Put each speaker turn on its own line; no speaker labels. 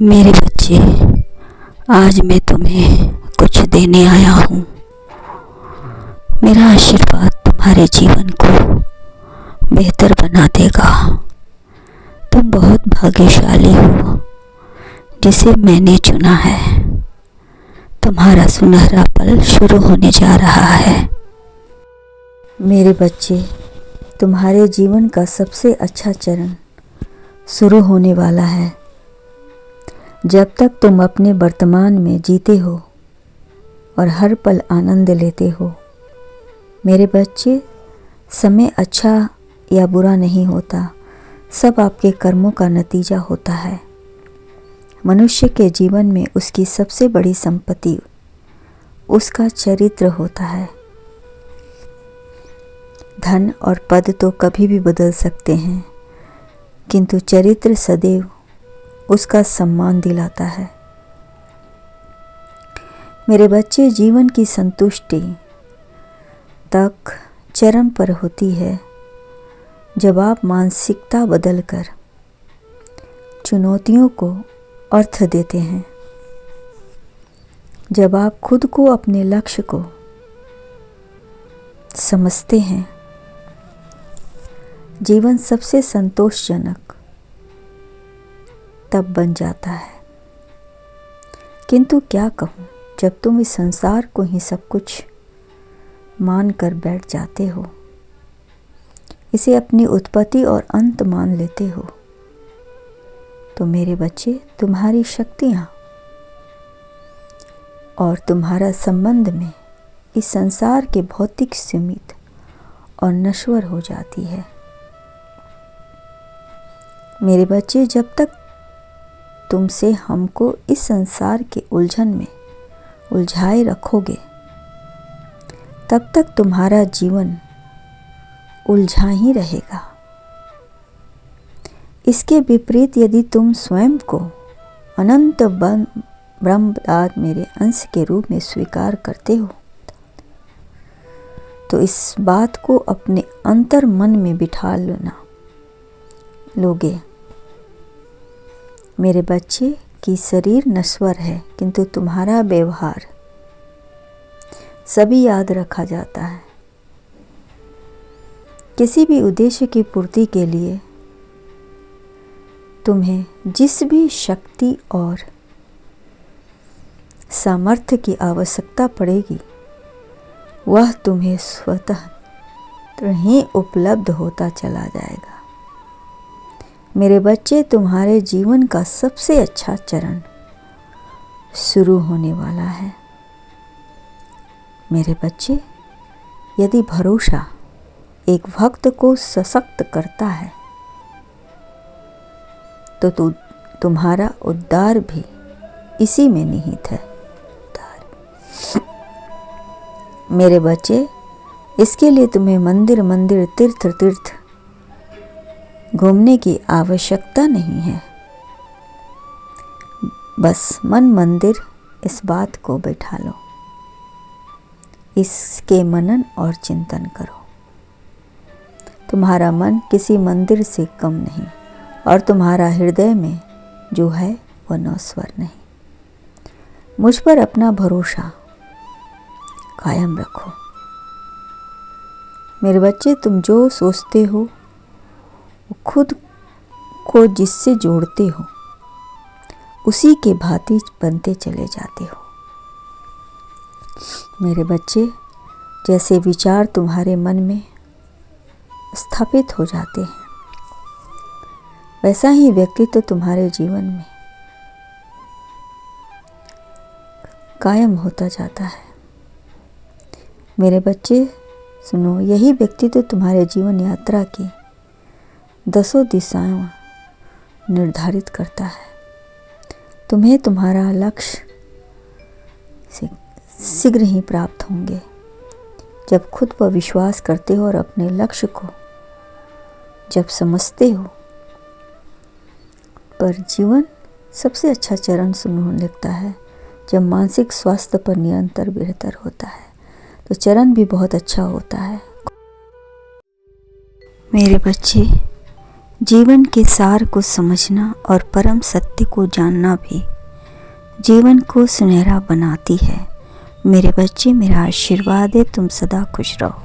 मेरे बच्चे, आज मैं तुम्हें कुछ देने आया हूँ। मेरा आशीर्वाद तुम्हारे जीवन को बेहतर बना देगा। तुम बहुत भाग्यशाली हो जिसे मैंने चुना है। तुम्हारा सुनहरा पल शुरू होने जा रहा है। मेरे बच्चे, तुम्हारे जीवन का सबसे अच्छा चरण शुरू होने वाला है। जब तक तुम अपने वर्तमान में जीते हो और हर पल आनंद लेते हो। मेरे बच्चे, समय अच्छा या बुरा नहीं होता, सब आपके कर्मों का नतीजा होता है। मनुष्य के जीवन में उसकी सबसे बड़ी संपत्ति उसका चरित्र होता है। धन और पद तो कभी भी बदल सकते हैं, किंतु चरित्र सदैव उसका सम्मान दिलाता है। मेरे बच्चे, जीवन की संतुष्टि तक चरम पर होती है जब आप मानसिकता बदलकर चुनौतियों को अर्थ देते हैं। जब आप खुद को, अपने लक्ष्य को समझते हैं, जीवन सबसे संतोषजनक तब बन जाता है। किंतु क्या कहूँ, जब तुम इस संसार को ही सब कुछ मान कर बैठ जाते हो, इसे अपनी उत्पत्ति और अंत मान लेते हो, तो मेरे बच्चे, तुम्हारी शक्तियाँ और तुम्हारा संबंध में इस संसार के भौतिक सीमित और नश्वर हो जाती है। मेरे बच्चे, जब तक तुमसे हमको इस संसार के उलझन में उलझाए रखोगे, तब तक तुम्हारा जीवन उलझा ही रहेगा। इसके विपरीत यदि तुम स्वयं को अनंत ब्रह्मदाद मेरे अंश के रूप में स्वीकार करते हो, तो इस बात को अपने अंतर मन में बिठा लोगे। मेरे बच्चे की शरीर नश्वर है, किंतु तुम्हारा व्यवहार सभी याद रखा जाता है। किसी भी उद्देश्य की पूर्ति के लिए तुम्हें जिस भी शक्ति और सामर्थ्य की आवश्यकता पड़ेगी, वह तुम्हें स्वतः ही उपलब्ध होता चला जाएगा। मेरे बच्चे, तुम्हारे जीवन का सबसे अच्छा चरण शुरू होने वाला है। मेरे बच्चे, यदि भरोसा एक भक्त को सशक्त करता है, तो तुम्हारा उद्धार भी इसी में निहित है। मेरे बच्चे, इसके लिए तुम्हें मंदिर तीर्थ घूमने की आवश्यकता नहीं है। बस मन मंदिर इस बात को बैठा लो, इसके मनन और चिंतन करो। तुम्हारा मन किसी मंदिर से कम नहीं, और तुम्हारा हृदय में जो है वह नश्वर नहीं। मुझ पर अपना भरोसा कायम रखो। मेरे बच्चे, तुम जो सोचते हो, वो खुद को जिससे जोड़ते हो, उसी के भांति बनते चले जाते हो। मेरे बच्चे, जैसे विचार तुम्हारे मन में स्थापित हो जाते हैं, वैसा ही व्यक्तित्व तुम्हारे जीवन में कायम होता जाता है। मेरे बच्चे सुनो, यही व्यक्तित्व तुम्हारे जीवन यात्रा की 10 दिशाएं निर्धारित करता है। तुम्हें तुम्हारा लक्ष्य शीघ्र ही प्राप्त होंगे जब खुद पर विश्वास करते हो और अपने लक्ष्य को जब समझते हो। पर जीवन सबसे अच्छा चरण शुरू होने लगता है जब मानसिक स्वास्थ्य पर निरंतर बेहतर होता है, तो चरण भी बहुत अच्छा होता है। मेरे बच्चे, जीवन के सार को समझना और परम सत्य को जानना भी जीवन को सुनहरा बनाती है। मेरे बच्चे, मेरा आशीर्वाद है तुम सदा खुश रहो।